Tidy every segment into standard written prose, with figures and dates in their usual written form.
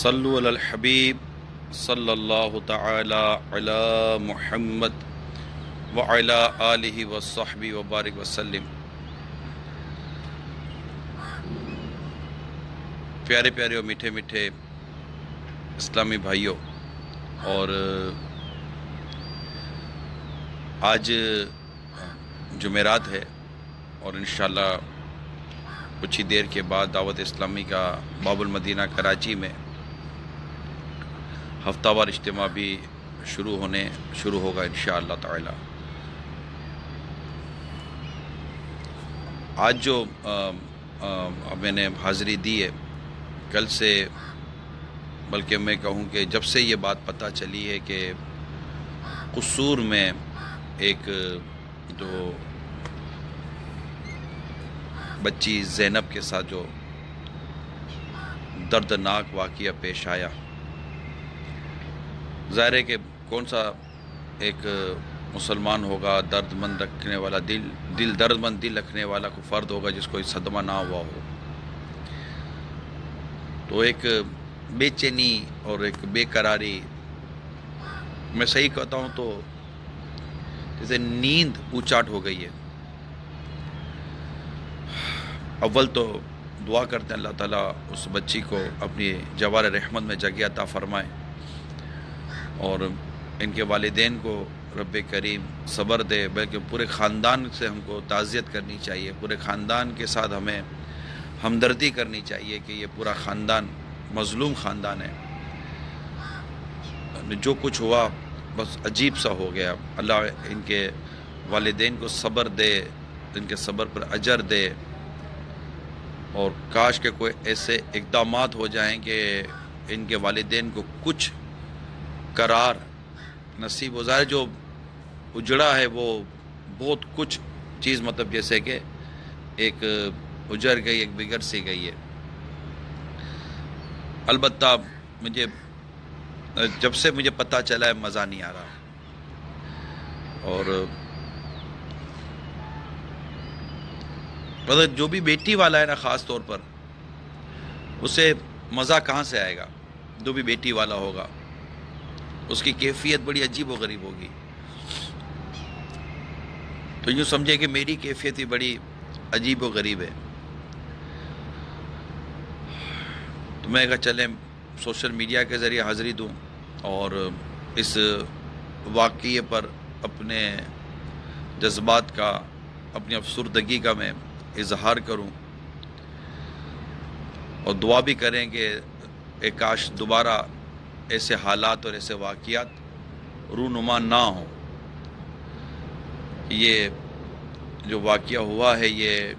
صلو علی الحبیب صلی اللہ تعالی علی محمد وعلی آلہ وصحبہ وبارک وسلم۔ پیارے پیارے اور میٹھے میٹھے اسلامی بھائیوں، اور آج جمعرات ہے اور انشاءاللہ کچھ ہی دیر کے بعد دعوت اسلامی کا باب المدینہ کراچی میں ہفتہ وار اجتماع بھی شروع ہوگا انشاءاللہ تعالی۔ آج جو میں نے حاضری دی ہے، کل سے بلکہ میں کہوں کہ جب سے یہ بات پتہ چلی ہے کہ قصور میں ایک جو بچی زینب کے ساتھ جو دردناک واقعہ پیش آیا، ظاہر ہے کہ کون سا ایک مسلمان ہوگا درد مند رکھنے والا درد مند دل رکھنے والا کوئی فرد ہوگا جس کو صدمہ نہ ہوا ہو، تو ایک بے چینی اور ایک بے قراری، میں صحیح کہتا ہوں تو جیسے نیند اونچاٹ ہو گئی ہے۔ اول تو دعا کرتے ہیں اللہ تعالیٰ اس بچی کو اپنی جوار رحمت میں جگہ عطا فرمائے، اور ان کے والدین کو رب کریم صبر دے، بلکہ پورے خاندان سے ہم کو تعزیت کرنی چاہیے، پورے خاندان کے ساتھ ہمیں ہمدردی کرنی چاہیے کہ یہ پورا خاندان مظلوم خاندان ہے۔ جو کچھ ہوا بس عجیب سا ہو گیا۔ اللہ ان کے والدین کو صبر دے، ان کے صبر پر اجر دے، اور کاش کہ کوئی ایسے اقدامات ہو جائیں کہ ان کے والدین کو کچھ قرار نصیب ہو جائے۔ جو اجڑا ہے وہ بہت کچھ چیز، مطلب جیسے کہ ایک اجڑ گئی، ایک بگڑ سی گئی ہے۔ البتہ جب سے مجھے پتہ چلا ہے مزہ نہیں آ رہا، اور جو بھی بیٹی والا ہے نا، خاص طور پر اسے مزہ کہاں سے آئے گا؟ جو بھی بیٹی والا ہوگا اس کی کیفیت بڑی عجیب و غریب ہوگی۔ تو یوں سمجھے کہ میری کیفیت بھی بڑی عجیب و غریب ہے۔ تو میں کہا چلیں سوشل میڈیا کے ذریعے حاضری دوں اور اس واقعے پر اپنے جذبات کا، اپنی افسردگی کا میں اظہار کروں، اور دعا بھی کریں کہ ایک کاش دوبارہ ایسے حالات اور ایسے واقعات رونما نہ ہوں۔ یہ جو واقعہ ہوا ہے یہ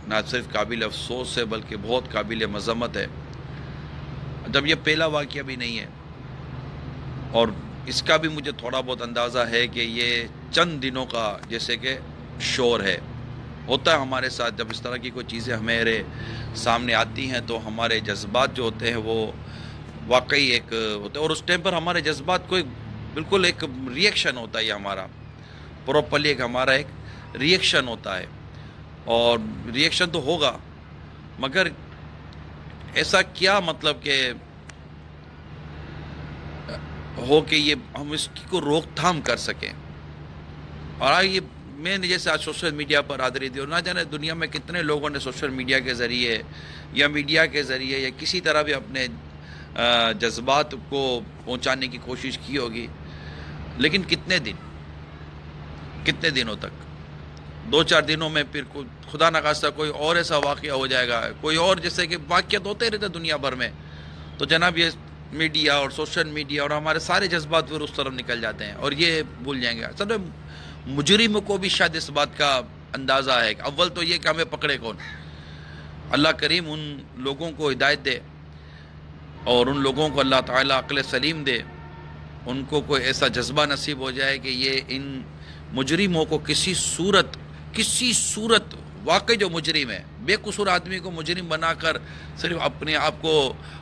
نہ صرف قابل افسوس ہے بلکہ بہت قابل مذمت ہے۔ جب یہ پہلا واقعہ بھی نہیں ہے، اور اس کا بھی مجھے تھوڑا بہت اندازہ ہے کہ یہ چند دنوں کا جیسے کہ شور ہے، ہوتا ہے ہمارے ساتھ۔ جب اس طرح کی کوئی چیزیں ہمارے سامنے آتی ہیں تو ہمارے جذبات جو ہوتے ہیں وہ واقعی ایک ہوتا ہے، اور اس ٹائم پر ہمارے جذبات کو بالکل ایک ریئیکشن ہوتا ہے، یہ ہمارا پراپرلی ایک ہمارا ایک ریئیکشن ہوتا ہے، اور ریئیکشن تو ہوگا، مگر ایسا کیا مطلب کہ ہو کہ یہ ہم اس کی کو روک تھام کر سکیں۔ اور یہ میں نے جیسے آج سوشل میڈیا پر حاضری دی، اور نہ جانے دنیا میں کتنے لوگوں نے سوشل میڈیا کے ذریعے یا میڈیا کے ذریعے یا کسی طرح بھی اپنے جذبات کو پہنچانے کی کوشش کی ہوگی، لیکن کتنے دنوں تک؟ 2-4 دنوں میں پھر خدا نخواستہ کوئی اور ایسا واقعہ ہو جائے گا، کوئی اور جیسے کہ واقعات ہوتے رہتے دنیا بھر میں، تو جناب یہ میڈیا اور سوشل میڈیا اور ہمارے سارے جذبات پھر اس طرف نکل جاتے ہیں اور یہ بھول جائیں گے۔ اصل میں مجرم کو بھی شاید اس بات کا اندازہ ہے کہ اول تو یہ کہ ہمیں پکڑے کون۔ اللہ کریم ان لوگوں کو ہدایت دے، اور ان لوگوں کو اللہ تعالیٰ عقل سلیم دے، ان کو کوئی ایسا جذبہ نصیب ہو جائے کہ یہ ان مجرموں کو کسی صورت واقعی جو مجرم ہے، بے قصور آدمی کو مجرم بنا کر صرف اپنے آپ کو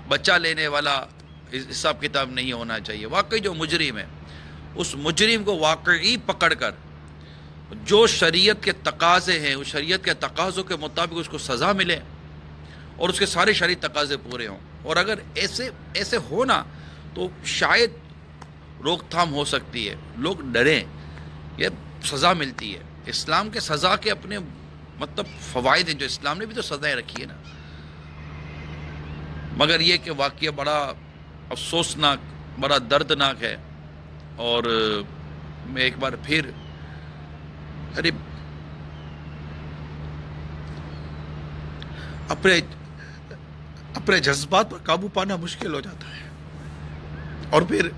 بچا لینے والا حساب کتاب نہیں ہونا چاہیے۔ واقعی جو مجرم ہے اس مجرم کو واقعی پکڑ کر جو شریعت کے تقاضے ہیں اس شریعت کے تقاضوں کے مطابق اس کو سزا ملے اور اس کے سارے شرعی تقاضے پورے ہوں۔ اور اگر ایسے ہو نا تو شاید روک تھام ہو سکتی ہے. لوگ ڈریں، یہ سزا ملتی ہے. اسلام کے سزا کے اپنے مطلب فوائد ہیں، جو اسلام نے بھی تو سزائیں رکھی ہے نا. مگر یہ کہ واقعہ بڑا افسوسناک، بڑا دردناک ہے. اور میں ایک بار پھر اپنے جذبات پر قابو پانا مشکل ہو جاتا ہے. اور پھر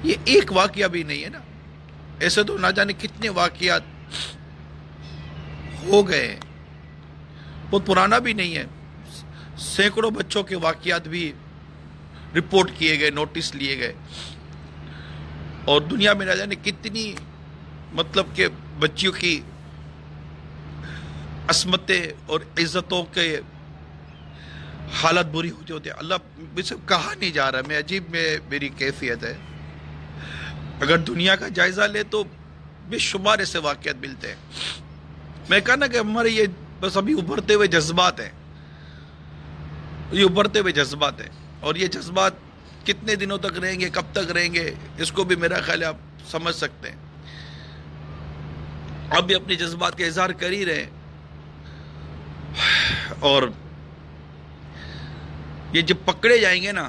یہ ایک واقعہ بھی نہیں ہے نا، ایسے تو نہ جانے کتنے واقعات ہو گئے. بہت پرانا بھی نہیں ہے، سینکڑوں بچوں کے واقعات بھی رپورٹ کیے گئے، نوٹس لیے گئے. اور دنیا میں نہ جانے کتنی مطلب کہ بچیوں کی عصمتیں اور عزتوں کے حالت بری ہوتی ہوتی ہے. اللہ مجھ سے کہا نہیں جا رہا، میں عجیب میں میری کیفیت ہے. اگر دنیا کا جائزہ لے تو بے شمار ایسے واقعات ملتے ہیں. میں کہا نا کہ ہمارے یہ بس ابھی ابھرتے ہوئے جذبات ہیں، یہ ابھرتے ہوئے جذبات ہیں. اور یہ جذبات کتنے دنوں تک رہیں گے، کب تک رہیں گے، اس کو بھی میرا خیال ہے آپ سمجھ سکتے ہیں. اب بھی اپنے جذبات کا اظہار کر ہی رہے ہیں. اور یہ جب پکڑے جائیں گے نا،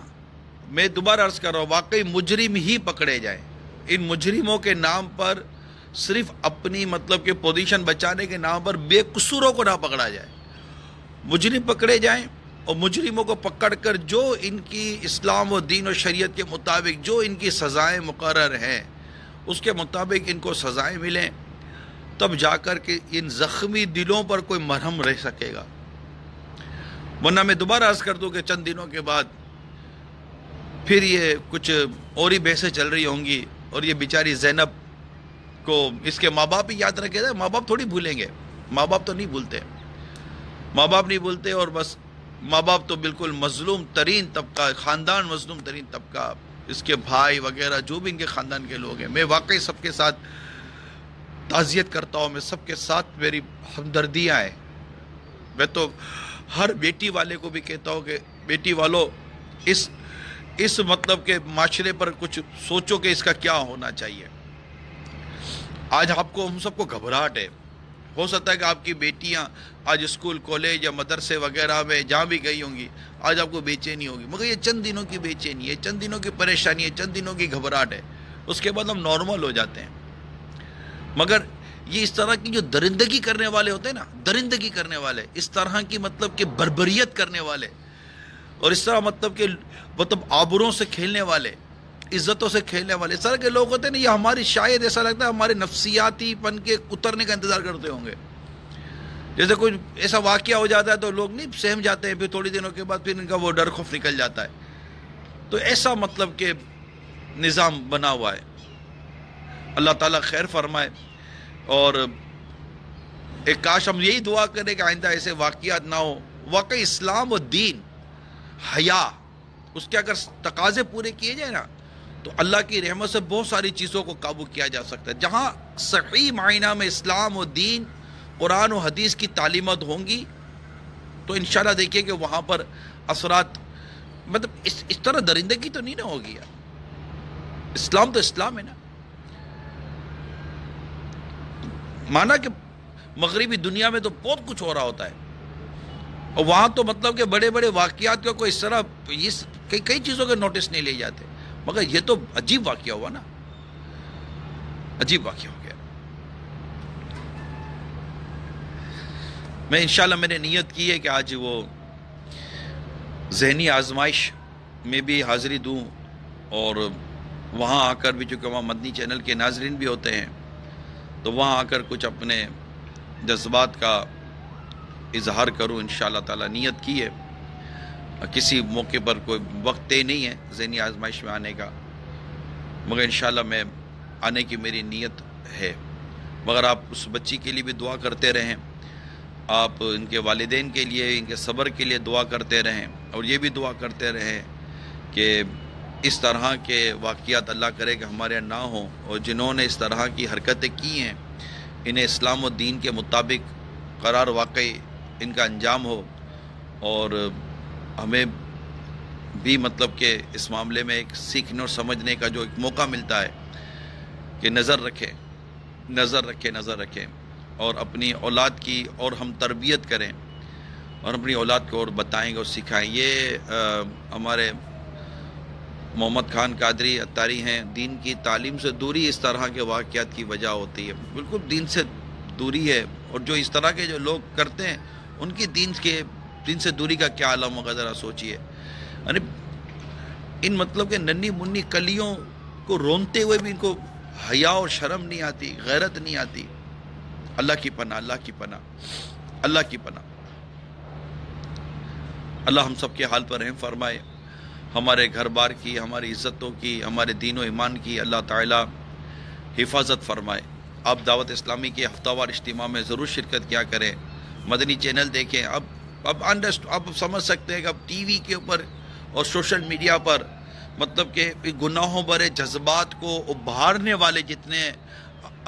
میں دوبارہ عرض کر رہا ہوں، واقعی مجرم ہی پکڑے جائیں. ان مجرموں کے نام پر صرف اپنی مطلب کہ پوزیشن بچانے کے نام پر بے قصوروں کو نہ پکڑا جائے. مجرم پکڑے جائیں، اور مجرموں کو پکڑ کر جو ان کی اسلام و دین و شریعت کے مطابق جو ان کی سزائیں مقرر ہیں اس کے مطابق ان کو سزائیں ملیں، تب جا کر کے ان زخمی دلوں پر کوئی مرہم رہ سکے گا. ورنہ میں دوبارہ عرض کر دوں کہ چند دنوں کے بعد پھر یہ کچھ اور ہی بحثیں چل رہی ہوں گی، اور یہ بیچاری زینب کو اس کے ماں باپ ہی یاد رکھے تھے. ماں باپ تھوڑی بھولیں گے، ماں باپ تو نہیں بھولتے، ماں باپ نہیں بھولتے. اور بس ماں باپ تو بالکل مظلوم ترین طبقہ، خاندان مظلوم ترین طبقہ، اس کے بھائی وغیرہ جو بھی ان کے خاندان کے لوگ ہیں. میں واقعی سب کے ساتھ تعزیت کرتا ہوں، میں سب کے ساتھ میری ہمدردیاں ہیں. میں تو ہر بیٹی والے کو بھی کہتا ہوں کہ بیٹی والو اس مطلب کہ معاشرے پر کچھ سوچو کہ اس کا کیا ہونا چاہیے. آج آپ کو، ہم سب کو گھبراہٹ ہے. ہو سکتا ہے کہ آپ کی بیٹیاں آج اسکول، کالج یا مدرسے وغیرہ میں جہاں بھی گئی ہوں گی، آج آپ کو بے چینی ہوگی. مگر یہ چند دنوں کی بے چینی ہے، چند دنوں کی پریشانی ہے، چند دنوں کی گھبراہٹ ہے. اس کے بعد ہم نارمل ہو جاتے ہیں. مگر یہ اس طرح کی جو درندگی کرنے والے ہوتے ہیں نا، درندگی کرنے والے، اس طرح کی مطلب کہ بربریت کرنے والے، اور اس طرح مطلب آبروں سے کھیلنے والے، عزتوں سے کھیلنے والے، اس طرح کے لوگ ہوتے ہیں نا، یہ ہماری شاید ایسا لگتا ہے ہمارے نفسیاتی پن کے اترنے کا انتظار کرتے ہوں گے. جیسے کوئی ایسا واقعہ ہو جاتا ہے تو لوگ نہیں سہم جاتے ہیں، پھر تھوڑی دنوں کے بعد پھر ان کا وہ ڈر خوف نکل جاتا ہے. تو ایسا مطلب کہ نظام بنا ہوا ہے. اللہ تعالیٰ خیر فرمائے. اور ایک کاش ہم یہی دعا کریں کہ آئندہ ایسے واقعات نہ ہو. واقعی اسلام و دین، حیا، اس کے اگر تقاضے پورے کیے جائیں نا تو اللہ کی رحمت سے بہت ساری چیزوں کو قابو کیا جا سکتا ہے. جہاں صحیح معنی میں اسلام و دین، قرآن و حدیث کی تعلیمات ہوں گی تو انشاءاللہ دیکھیے کہ وہاں پر اثرات مطلب اس طرح درندگی تو نہیں نہ ہوگی یار. اسلام تو اسلام ہے نا. مانا کہ مغربی دنیا میں تو بہت کچھ ہو رہا ہوتا ہے، اور وہاں تو مطلب کہ بڑے بڑے واقعات کا کوئی اس طرح کئی چیزوں کے نوٹس نہیں لے جاتے. مگر یہ تو عجیب واقعہ ہوا نا، عجیب واقعہ ہو گیا. میں انشاءاللہ میں نے نیت کی ہے کہ آج وہ ذہنی آزمائش میں بھی حاضری دوں، اور وہاں آ کر بھی، چونکہ وہاں مدنی چینل کے ناظرین بھی ہوتے ہیں، تو وہاں آ کر کچھ اپنے جذبات کا اظہار کروں. انشاءاللہ تعالیٰ نیت کی ہے. کسی موقع پر کوئی وقت طے نہیں ہے ذہنی آزمائش میں آنے کا، مگر انشاءاللہ میں آنے کی میری نیت ہے. مگر آپ اس بچی کے لیے بھی دعا کرتے رہیں، آپ ان کے والدین کے لیے، ان کے صبر کے لیے دعا کرتے رہیں، اور یہ بھی دعا کرتے رہیں کہ اس طرح کے واقعات اللہ کرے کہ ہمارے یہاں نہ ہوں، اور جنہوں نے اس طرح کی حرکتیں کی ہیں انہیں اسلام و دین کے مطابق قرار واقعی ان کا انجام ہو. اور ہمیں بھی مطلب کہ اس معاملے میں ایک سیکھنے اور سمجھنے کا جو ایک موقع ملتا ہے کہ نظر رکھیں اور اپنی اولاد کی اور ہم تربیت کریں اور اپنی اولاد کو اور بتائیں گے اور سکھائیں. یہ ہمارے محمد خان قادری اتاری ہیں. دین کی تعلیم سے دوری اس طرح کے واقعات کی وجہ ہوتی ہے. بالکل دین سے دوری ہے, اور جو اس طرح کے جو لوگ کرتے ہیں ان کی دین سے دوری کا کیا عالم ہوگا ذرا سوچئے. یعنی ان مطلب کہ ننھی منی کلیوں کو رونتے ہوئے بھی ان کو حیا اور شرم نہیں آتی, غیرت نہیں آتی. اللہ کی پناہ. اللہ ہم سب کے حال پر رحم فرمائے, ہمارے گھر بار کی, ہماری عزتوں کی, ہمارے دین و ایمان کی اللہ تعالی حفاظت فرمائے. آپ دعوت اسلامی کے ہفتہ وار اجتماع میں ضرور شرکت کیا کریں, مدنی چینل دیکھیں. اب سمجھ سکتے ہیں کہ اب ٹی وی کے اوپر اور سوشل میڈیا پر مطلب کہ گناہوں بھرے جذبات کو ابھارنے والے جتنے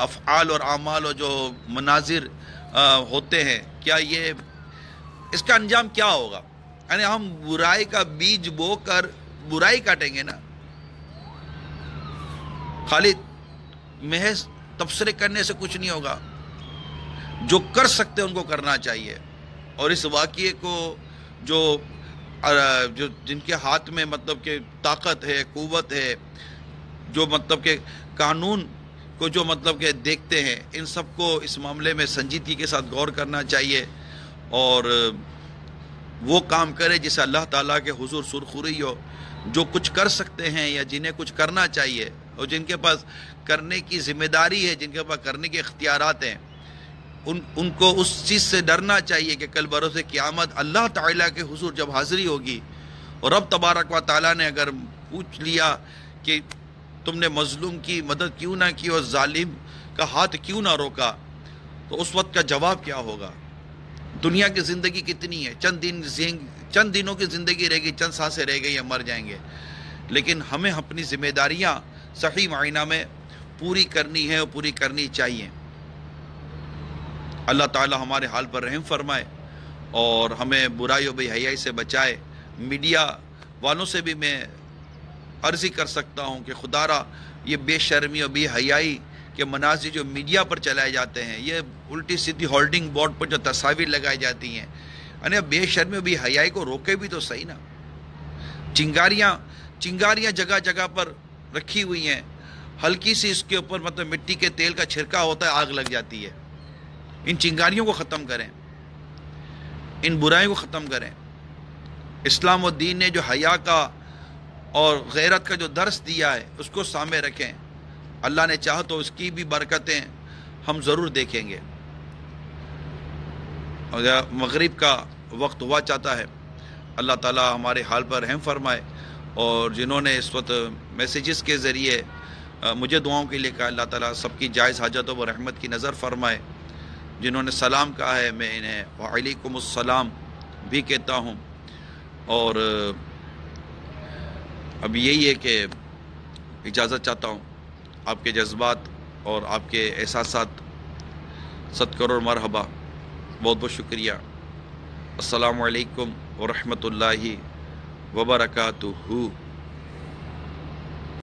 افعال اور اعمال اور جو مناظر ہوتے ہیں, کیا یہ اس کا انجام کیا ہوگا. یعنی ہم برائی کا بیج بو کر برائی کاٹیں گے نا. خالی محض تبصرے کرنے سے کچھ نہیں ہوگا. جو کر سکتے ان کو کرنا چاہیے, اور اس واقعے کو جو جن کے ہاتھ میں مطلب کہ طاقت ہے, قوت ہے, جو مطلب کہ قانون کو جو مطلب کہ دیکھتے ہیں, ان سب کو اس معاملے میں سنجیدگی کے ساتھ غور کرنا چاہیے اور وہ کام کرے جسے اللہ تعالیٰ کے حضور سرخوری ہو. جو کچھ کر سکتے ہیں یا جنہیں کچھ کرنا چاہیے اور جن کے پاس کرنے کی ذمہ داری ہے, جن کے پاس کرنے کے اختیارات ہیں, ان کو اس چیز سے ڈرنا چاہیے کہ کل بروز قیامت اللہ تعالیٰ کے حضور جب حاضری ہوگی اور رب تبارک و تعالیٰ نے اگر پوچھ لیا کہ تم نے مظلوم کی مدد کیوں نہ کی اور ظالم کا ہاتھ کیوں نہ روکا, تو اس وقت کا جواب کیا ہوگا. دنیا کی زندگی کتنی ہے, چند دنوں کی زندگی رہے گی, چند سانسیں رہ گئی, ہم مر جائیں گے. لیکن ہمیں اپنی ذمہ داریاں صحیح معنی میں پوری کرنی ہے اور پوری کرنی چاہیے. اللہ تعالی ہمارے حال پر رحم فرمائے اور ہمیں برائی و بے حیائی سے بچائے. میڈیا والوں سے بھی میں عرضی کر سکتا ہوں کہ خدا را یہ بے شرمی اور بے حیائی کے مناظر جو میڈیا پر چلائے جاتے ہیں, یہ الٹی سیدھی ہولڈنگ بورڈ پر جو تصاویر لگائی جاتی ہیں, یعنی بے شرمی اور بے حیائی کو روکے بھی تو صحیح نا. چنگاریاں جگہ جگہ پر رکھی ہوئی ہیں, ہلکی سی اس کے اوپر مطلب مٹی کے تیل کا چھڑکا ہوتا ہے, آگ لگ جاتی ہے. ان چنگاریوں کو ختم کریں, ان برائیوں کو ختم کریں. اسلام و دین نے جو حیا کا اور غیرت کا جو درس دیا ہے اس کو سامنے رکھیں. اللہ نے چاہا تو اس کی بھی برکتیں ہم ضرور دیکھیں گے. اور مغرب کا وقت ہوا چاہتا ہے. اللہ تعالی ہمارے حال پر رحم فرمائے, اور جنہوں نے اس وقت میسیجز کے ذریعے مجھے دعاؤں کے لیے کہا, اللہ تعالی سب کی جائز حاجتوں و رحمت کی نظر فرمائے. جنہوں نے سلام کہا ہے میں انہیں وعلیکم السلام بھی کہتا ہوں. اور اب یہی ہے کہ اجازت چاہتا ہوں. آپ کے جذبات اور آپ کے احساسات 100 کروڑ مرحبا, بہت بہت شکریہ. السلام علیکم ورحمۃ اللہ وبرکاتہ.